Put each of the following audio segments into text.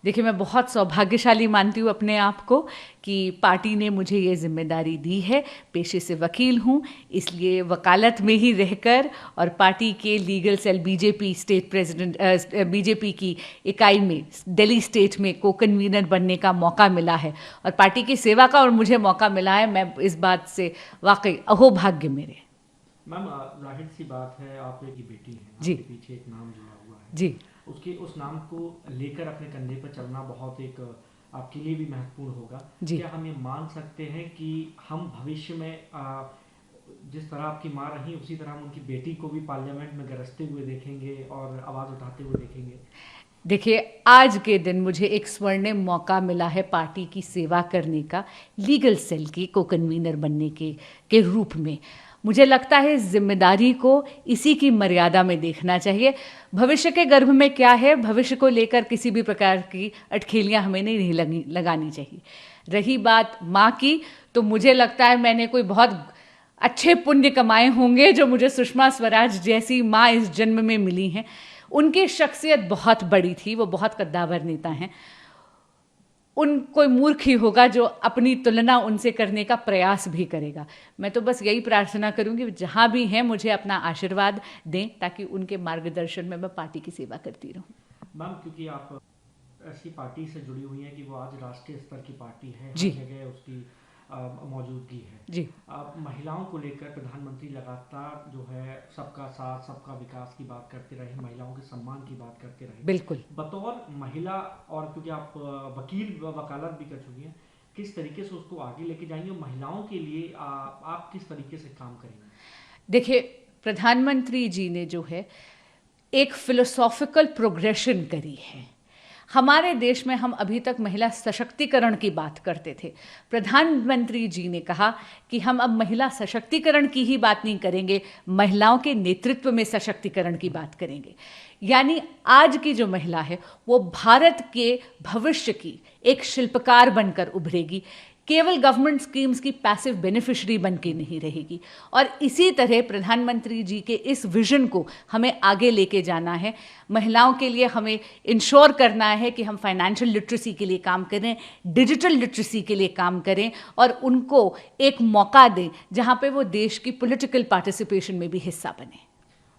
देखिए, मैं बहुत सौभाग्यशाली मानती हूँ अपने आप को कि पार्टी ने मुझे ये जिम्मेदारी दी है। पेशे से वकील हूँ, इसलिए वकालत में ही रहकर और पार्टी के legal cell BJP state president BJP की इकाई में दिल्ली स्टेट में को कन्वीनर बनने का मौका मिला है और पार्टी की सेवा का और मुझे मौका मिला है। मैं इस बात से वाकई अहोभाग्य मेरे। मैम, जाहिर सी बात है, आप एक बेटी हैं, जी आपके पीछे एक नाम जुड़ा हुआ है। जी उसके उस नाम को लेकर अपने कंधे पर चलना बहुत एक आपके लिए भी महत्वपूर्ण होगा। जी क्या हम ये मान सकते हैं कि हम भविष्य में जिस तरह आपकी माँ रही उसी तरह हम उनकी बेटी को भी पार्लियामेंट में गरजते हुए देखेंगे और आवाज़ उठाते हुए देखेंगे? देखिए, आज के दिन मुझे एक स्वर्णिम मौका मिला है पार्टी की सेवा करने का, लीगल सेल की को कन्वीनर बनने के रूप में। मुझे लगता है इस जिम्मेदारी को इसी की मर्यादा में देखना चाहिए। भविष्य के गर्भ में क्या है, भविष्य को लेकर किसी भी प्रकार की अटखेलियां हमें नहीं लगानी चाहिए। रही बात माँ की, तो मुझे लगता है मैंने कोई बहुत अच्छे पुण्य कमाए होंगे जो मुझे सुषमा स्वराज जैसी माँ इस जन्म में मिली हैं। उनकी शख्सियत बहुत बड़ी थी, वो बहुत कद्दावर नेता हैं। कोई मूर्ख ही होगा जो अपनी तुलना उनसे करने का प्रयास भी करेगा। मैं तो बस यही प्रार्थना करूंगी जहां भी हैं मुझे अपना आशीर्वाद दें ताकि उनके मार्गदर्शन में मैं पार्टी की सेवा करती रहूं। मैम, क्योंकि आप ऐसी पार्टी से जुड़ी हुई हैं कि वो आज राष्ट्रीय स्तर की पार्टी है, जी हर जगह उसकी मौजूदगी है। जी आप महिलाओं को लेकर प्रधानमंत्री लगातार जो है सबका साथ सबका विकास की बात करते रहे, महिलाओं के सम्मान की बात करते रहे। बिल्कुल। बतौर महिला, और क्योंकि आप वकालत भी कर चुकी हैं, किस तरीके से उसको आगे लेके जाएंगे और महिलाओं के लिए आप किस तरीके से काम करेंगे? देखिए, प्रधानमंत्री जी ने जो है एक फिलोसॉफिकल प्रोग्रेशन करी है। हमारे देश में हम अभी तक महिला सशक्तिकरण की बात करते थे। प्रधानमंत्री जी ने कहा कि हम अब महिला सशक्तिकरण की ही बात नहीं करेंगे, महिलाओं के नेतृत्व में सशक्तिकरण की बात करेंगे। यानी आज की जो महिला है वो भारत के भविष्य की एक शिल्पकार बनकर उभरेगी, केवल गवर्नमेंट स्कीम्स की पैसिव बेनिफिशरी बन के नहीं रहेगी। और इसी तरह प्रधानमंत्री जी के इस विजन को हमें आगे लेके जाना है। महिलाओं के लिए हमें इंश्योर करना है कि हम फाइनेंशियल लिटरेसी के लिए काम करें, डिजिटल लिटरेसी के लिए काम करें और उनको एक मौका दें जहाँ पे वो देश की पॉलिटिकल पार्टिसिपेशन में भी हिस्सा बने।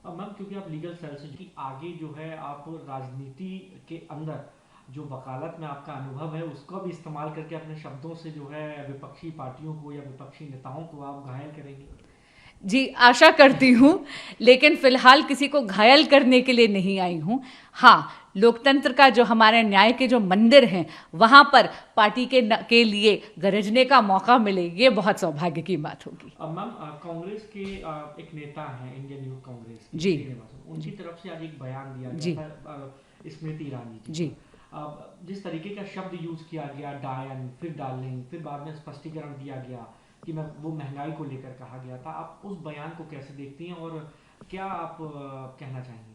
मैम, क्योंकि आप लीगल सेल से कि आगे जो है आप राजनीति के अंदर जो वकालत में आपका अनुभव है उसका भी इस्तेमाल करके अपने शब्दों से जो है विपक्षी पार्टियों को या विपक्षी नेताओं को आप घायल करेंगे? जी, आशा करती हूँ, लेकिन फिलहाल किसी को घायल करने के लिए नहीं आई हूँ। हाँ, लोकतंत्र का जो हमारे न्याय के जो मंदिर हैं वहाँ पर पार्टी के लिए गरजने का मौका मिले, ये बहुत सौभाग्य की बात होगी। मैम, कांग्रेस के एक नेता हैं, इंडियन यूथ कांग्रेस के जी उनकी तरफ से आज एक बयान दिया जी गया था स्मृति ईरानी जी जी को। जिस तरीके का शब्द यूज किया गया, डायन, फिर डार्लिंग, फिर बाद में स्पष्टीकरण दिया गया कि मैं वो महंगाई को लेकर कहा गया था, आप उस बयान को कैसे देखती हैं और क्या आप कहना चाहेंगे?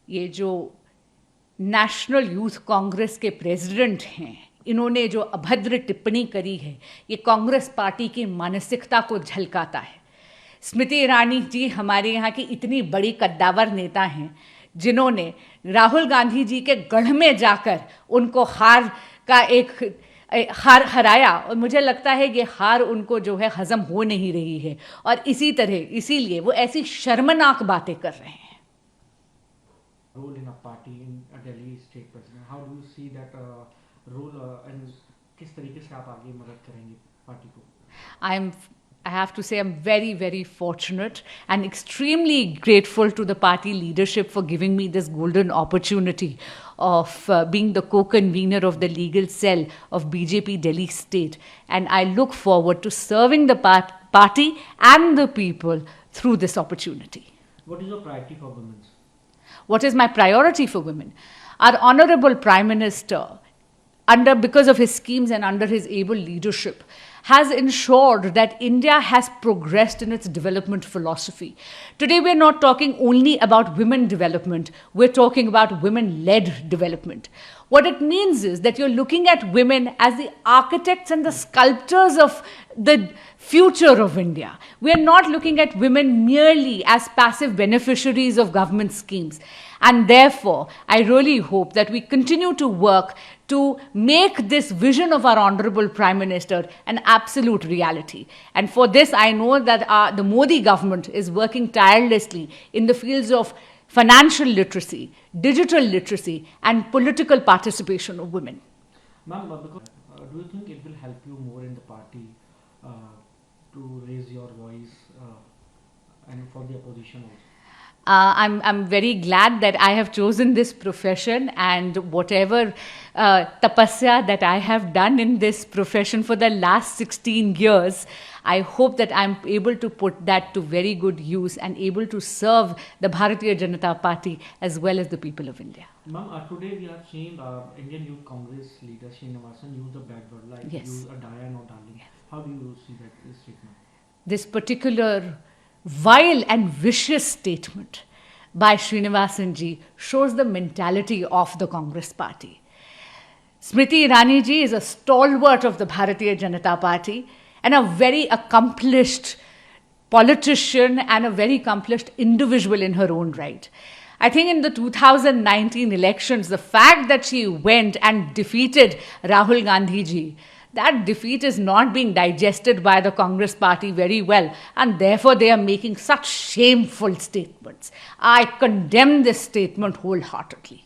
ये जो नेशनल यूथ कांग्रेस के प्रेसिडेंट हैं, इन्होंने जो अभद्र टिप्पणी करी है, ये कांग्रेस पार्टी की मानसिकता को झलकाता है। स्मृति ईरानी जी हमारे यहाँ की इतनी बड़ी कद्दावर नेता हैं जिन्होंने राहुल गांधी जी के गढ़ में जाकर उनको हार हराया, और मुझे लगता है ये हार उनको जो है हजम हो नहीं रही है और इसीलिए वो ऐसी शर्मनाक बातें कर रहे हैं। Role in a party in a Delhi state president, how do you see that role and किस तरीके से आप आगे मदद करेंगे पार्टी को? I have to say I'm very, very fortunate and extremely grateful to the party leadership for giving me this golden opportunity of being the co-convener of the legal cell of BJP Delhi State. And I look forward to serving the party and the people through this opportunity. What is your priority for women? What is my priority for women? Our Honorable Prime Minister, because of his schemes and under his able leadership, has ensured that India has progressed in its development philosophy. Today, we're not talking only about women development, we're talking about women-led development. What it means is that you're looking at women as the architects and the sculptors of the future of India. We're not looking at women merely as passive beneficiaries of government schemes. And therefore, I really hope that we continue to work to make this vision of our Honorable Prime Minister an absolute reality. And for this, I know that the Modi government is working tirelessly in the fields of financial literacy, digital literacy, and political participation of women. Ma'am, do you think it will help you more in the party to raise your voice and for the opposition also? I'm very glad that I have chosen this profession, and whatever tapasya that I have done in this profession for the last 16 years, I hope that I'm able to put that to very good use and able to serve the Bharatiya Janata Party as well as the people of India. Ma'am, today we have seen Indian Youth Congress leader Srinivasan use a bad word like use a Diane or darling. How do you see that statement? This particular vile and vicious statement by Srinivasan ji shows the mentality of the Congress party. Smriti Irani ji is a stalwart of the Bharatiya Janata Party and a very accomplished politician and a very accomplished individual in her own right. I think in the 2019 elections, the fact that she went and defeated Rahul Gandhi ji, that defeat is not being digested by the Congress party very well, and therefore they are making such shameful statements. I condemn this statement wholeheartedly.